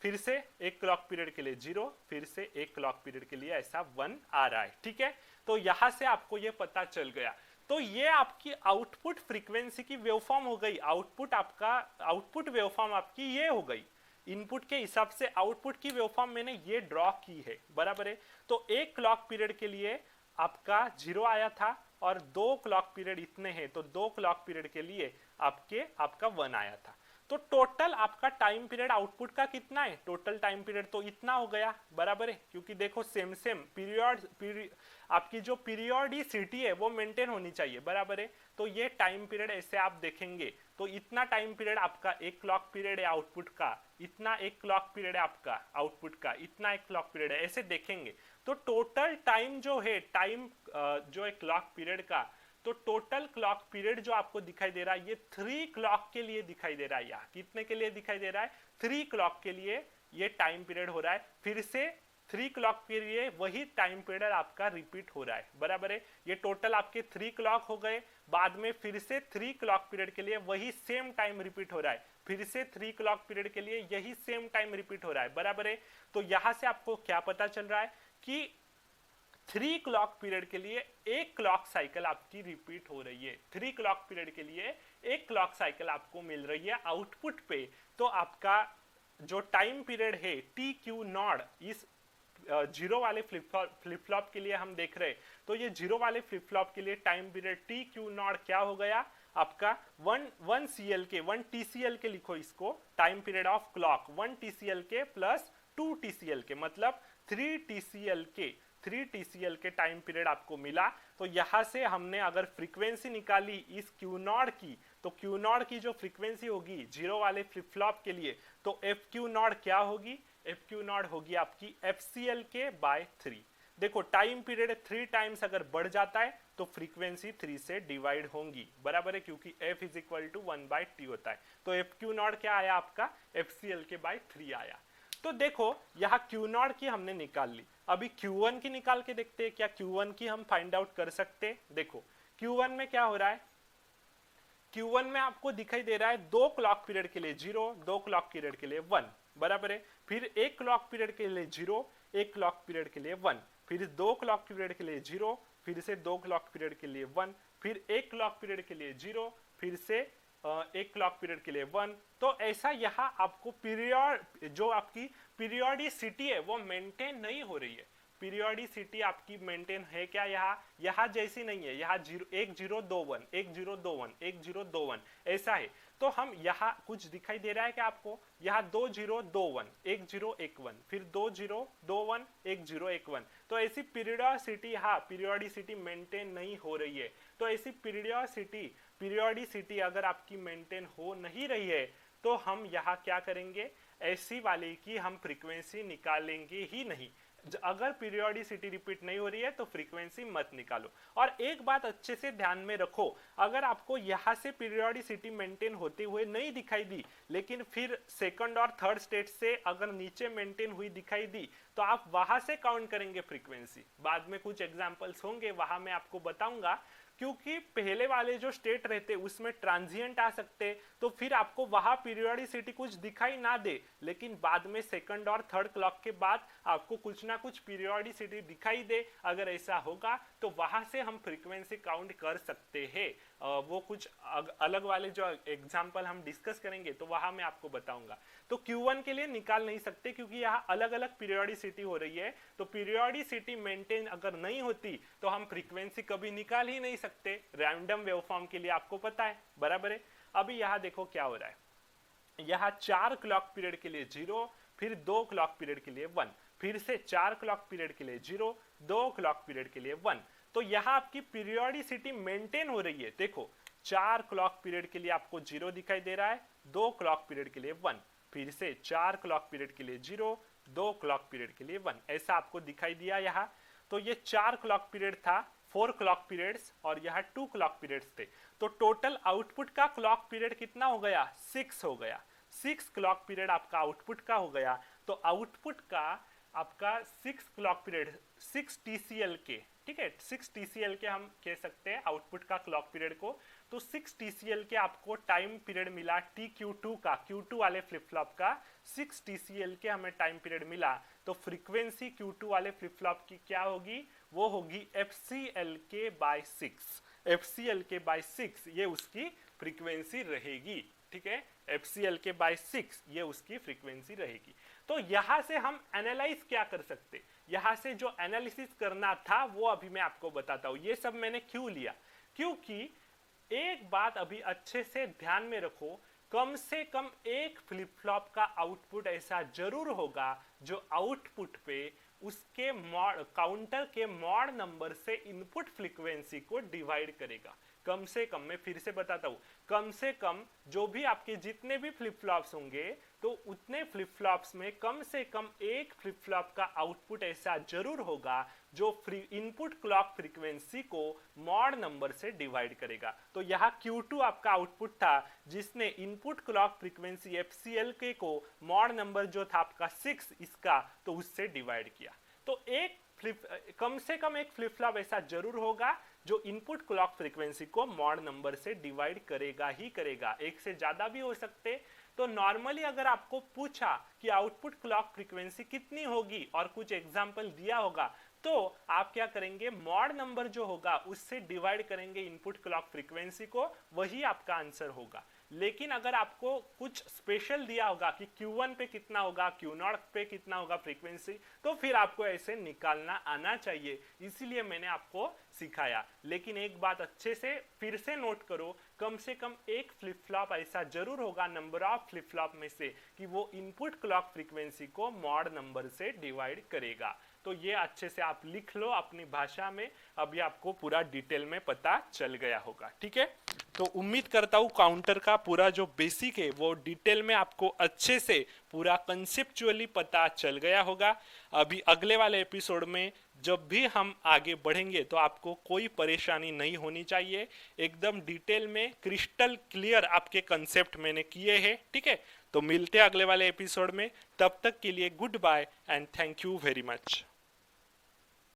फिर से एक क्लॉक पीरियड के लिए जीरो, फिर से एक क्लॉक पीरियड के लिए ऐसा 1 आ रहा है, ठीक है। तो यहां से आपको ये पता चल गया, तो ये आपकी आउटपुट फ्रीक्वेंसी की वेवफॉर्म हो गई, आउटपुट वेवफॉर्म आपकी ये हो गई, इनपुट के हिसाब से आउटपुट की वेवफॉर्म मैंने ये ड्रॉ की है, बराबर है। तो एक क्लॉक पीरियड के लिए आपका जीरो आया था, और 2 क्लॉक पीरियड इतने हैं, तो 2 क्लॉक पीरियड के लिए आपका 1 आया था। तो टोटल आपका टाइम पीरियड आउटपुट का कितना है, टोटल टाइम पीरियड तो इतना हो गया, बराबर है, क्योंकि देखो सेम पीरियड आपकी जो पीरियोडिसिटी है वो मेंटेन होनी चाहिए, बराबर है। तो ये टाइम पीरियड ऐसे आप देखेंगे, तो इतना टाइम पीरियड आपका एक क्लॉक पीरियड है आउटपुट का, इतना एक क्लॉक पीरियड है आपका आउटपुट का, इतना एक क्लॉक पीरियड है, ऐसे देखेंगे। तो टोटल टाइम जो है, टाइम जो है क्लॉक पीरियड का, तो टोटल क्लॉक पीरियड जो आपको दिखाई दे रहा है ये 3 क्लॉक के लिए दिखाई दे रहा है, यहाँ कितने के लिए दिखाई दे रहा है, 3 क्लॉक के लिए ये टाइम पीरियड हो रहा है, फिर से 3 क्लॉक के लिए वही टाइम पीरियड आपका रिपीट हो रहा है, बराबर है। ये टोटल आपके 3 क्लॉक हो गए, बाद में फिर से 3 क्लॉक पीरियड के लिए वही सेम टाइम रिपीट हो रहा है, फिर से 3 क्लॉक पीरियड के लिए यही सेम टाइम रिपीट हो रहा है, बराबर है। तो यहां से आपको क्या पता चल रहा है कि 3 क्लॉक पीरियड के लिए एक क्लॉक साइकिल आपकी रिपीट हो रही है, 3 क्लॉक पीरियड के लिए एक क्लॉक साइकिल आपको मिल रही है आउटपुट पे। तो आपका जो टाइम पीरियड है टी क्यू नॉट, इस जीरो वाले फ्लिप फ्लॉप के लिए हम देख रहे, तो ये जीरो वाले फ्लिप फ्लॉप के लिए time period T Q not क्या हो गया आपका 1 CL के 1 TCL के, लिखो इसको time period of clock 1 TCL के प्लस 2 TCL के, मतलब 3 TCL के टाइम पीरियड आपको मिला। तो यहां से हमने अगर फ्रीक्वेंसी निकाली इस क्यू नॉट की, तो क्यू नॉट की जो फ्रीक्वेंसी होगी जीरो वाले फ्लिप फ्लॉप के लिए, तो एफ क्यू नॉट क्या होगी, एफ क्यू नॉट होगी आपकी FCL के बाय 3। देखो टाइम पीरियड 3 टाइम्स अगर बढ़ जाता है तो फ्रीक्वेंसी 3 से डिवाइड होंगी, बराबर है, क्योंकि F is equal to 1/T होता है। तो एफ क्यू नॉट क्या आया आपका FCL के बाय 3 आया। तो देखो यहाँ क्यू नॉट की हमने निकाल ली, अभी Q1 की निकाल के देखते हैं, क्या Q1 की हम फाइंड आउट कर सकते हैं। देखो Q1 में क्या हो रहा है, Q1 में आपको दिखाई दे रहा है 2 क्लॉक पीरियड के लिए 0, 2 क्लॉक पीरियड के लिए 1, बराबर है। फिर एक क्लॉक पीरियड के लिए 0, एक क्लॉक पीरियड के लिए 1, फिर 2 क्लॉक पीरियड के लिए 0, फिर से 2 क्लॉक पीरियड के लिए 1, फिर एक क्लॉक पीरियड के लिए 0, फिर से एक क्लॉक पीरियड के लिए 1। तो ऐसा यहाँ आपको पीरियड जो आपकी पीरियोडिसिटी है वो मेंटेन नहीं हो रही है, पीरियोडिसिटी आपकी मेंटेन है क्या, यहाँ जैसी नहीं है, यहाँ 1 0 2 1 1 0 2 1 1 0 2 1 ऐसा है। तो हम यहाँ कुछ दिखाई दे रहा है क्या आपको, यहाँ 2 0 2 1 1 0 1 1, फिर 2 0 2 1 1 0 1 1। तो ऐसी पीरियोडिसिटी, हाँ पीरियोडिसिटी मेंटेन नहीं हो रही है। तो ऐसी पीरियोडिसिटी अगर आपकी मेंटेन हो नहीं रही है, तो हम यहाँ क्या करेंगे, ऐसी वाले की हम फ्रीक्वेंसी निकालेंगे ही नहीं। अगर पीरियोडिसिटी रिपीट नहीं हो रही है तो फ्रीक्वेंसी मत निकालो। और एक बात अच्छे से ध्यान में रखो, अगर आपको यहाँ से पीरियोडिसिटी मेंटेन होते हुए नहीं दिखाई दी, लेकिन फिर सेकंड और थर्ड स्टेट से अगर नीचे मेंटेन हुई दिखाई दी, तो आप वहां से काउंट करेंगे फ्रीक्वेंसी। बाद में कुछ एग्जांपल्स होंगे, वहां मैं आपको बताऊंगा। क्योंकि पहले वाले जो स्टेट रहते उसमें ट्रांजिएंट आ सकते, तो फिर आपको वहां पीरियोडिसिटी कुछ दिखाई ना दे, लेकिन बाद में सेकंड और थर्ड क्लॉक के बाद आपको कुछ ना कुछ पीरियोडिसिटी दिखाई दे। अगर ऐसा होगा तो वहां से हम फ्रीक्वेंसी काउंट कर सकते हैं। वो कुछ अलग वाले जो एग्जाम्पल हम डिस्कस करेंगे तो वहां मैं आपको बताऊंगा। तो Q1 के लिए निकाल नहीं सकते क्योंकि यहाँ अलग अलग पीरियोडिसिटी हो रही है, तो पीरियोडिसिटी मेंटेन अगर नहीं होती तो हम फ्रीक्वेंसी कभी निकाल ही नहीं सकते। रैंडम वेवफॉर्म के लिए आपको पता है, बराबर है। अभी यहाँ देखो क्या हो रहा है, यहाँ 4 क्लॉक पीरियड के लिए 0, फिर 2 क्लॉक पीरियड के लिए 1, फिर से 4 क्लॉक पीरियड के लिए 0, 2 क्लॉक पीरियड के लिए 1। तो यहाँ आपकी पीरियोडिसिटी मेंटेन हो रही है। देखो 4 क्लॉक पीरियड के लिए आपको 0 दिखाई दे रहा है, 2 क्लॉक पीरियड के लिए 1, फिर से 4 क्लॉक पीरियड के लिए 0, 2 क्लॉक पीरियड के लिए 1, ऐसा आपको दिखाई दिया यहाँ। तो ये 4 क्लॉक पीरियड था, 4 क्लॉक पीरियड्स और यहाँ 2 क्लॉक पीरियड्स थे। तो टोटल आउटपुट का क्लॉक पीरियड कितना हो गया, 6 हो गया। 6 क्लॉक पीरियड आपका आउटपुट का हो गया। तो आउटपुट का आपका 6 क्लॉक पीरियड 6 TCL के, ठीक है, 6 TCL के हम कह सकते हैं आउटपुट का क्लॉक पीरियड को। तो 6 TCL के आपको टाइम पीरियड मिला TQ2 का, Q2 वाले फ्लिप फ्लॉप का 6 TCL के हमें टाइम पीरियड मिला। तो फ्रीक्वेंसी Q2 वाले फ्लिप फ्लॉप की क्या होगी, वो होगी FCLK बाय 6। FCLK बाय 6 ये उसकी फ्रीक्वेंसी रहेगी, ठीक है, FCLK बाय 6 ये उसकी फ्रीक्वेंसी रहेगी। तो यहां से हम एनालाइज क्या कर सकते, यहां से जो एनालिसिस करना था वो अभी मैं आपको बताता हूं। ये सब मैंने क्यों लिया, क्योंकि एक बात अभी अच्छे से ध्यान में रखो, कम से कम एक फ्लिप फ्लॉप का आउटपुट ऐसा जरूर होगा जो आउटपुट पे उसके काउंटर के मॉड नंबर से इनपुट फ्रीक्वेंसी को डिवाइड करेगा। कम से कम, मैं फिर से बताता हूं, कम से कम जो भी आपके जितने भी फ्लिप फ्लॉप्स होंगे तो उतने फ्लिप फ्लॉप्स में कम से कम एक फ्लिप फ्लॉप का आउटपुट ऐसा जरूर होगा जो इनपुट क्लॉक फ्रीक्वेंसी को मॉड नंबर से डिवाइड करेगा। तो यहाँ Q2 आपका आउटपुट था जिसने इनपुट क्लॉक फ्रीक्वेंसी FCLK को मॉड नंबर जो था आपका 6 इसका, तो उससे डिवाइड किया। तो एक कम से कम एक फ्लिप फ्लॉप ऐसा जरूर होगा जो इनपुट क्लॉक फ्रीक्वेंसी को मॉड नंबर से डिवाइड करेगा ही करेगा। एक से ज्यादा भी हो सकते। तो नॉर्मली अगर आपको पूछा कि आउटपुट क्लॉक फ्रीक्वेंसी कितनी होगी और कुछ एग्जांपल दिया होगा, तो आप क्या करेंगे, मॉड नंबर जो होगा उससे डिवाइड करेंगे इनपुट क्लॉक फ्रीक्वेंसी को, वही आपका आंसर होगा। लेकिन अगर आपको कुछ स्पेशल दिया होगा कि Q1 पे कितना होगा, Q0 पे कितना होगा फ्रीक्वेंसी, तो फिर आपको ऐसे निकालना आना चाहिए, इसीलिए मैंने आपको सिखाया। लेकिन एक बात अच्छे से फिर से नोट करो, कम से कम एक फ्लिप फ्लॉप ऐसा जरूर होगा नंबर ऑफ फ्लिप फ्लॉप में से कि वो इनपुट क्लॉक फ्रीक्वेंसी को मॉड नंबर से डिवाइड करेगा। तो ये अच्छे से आप लिख लो अपनी भाषा में, अभी आपको पूरा डिटेल में पता चल गया होगा, ठीक है। तो उम्मीद करता हूँ काउंटर का पूरा जो बेसिक है वो डिटेल में आपको अच्छे से पूरा कंसेप्चुअली पता चल गया होगा। अभी अगले वाले एपिसोड में जब भी हम आगे बढ़ेंगे तो आपको कोई परेशानी नहीं होनी चाहिए, एकदम डिटेल में क्रिस्टल क्लियर आपके कंसेप्ट मैंने किए हैं, ठीक है। तो मिलते हैं अगले वाले एपिसोड में, तब तक के लिए goodbye and thank you very much.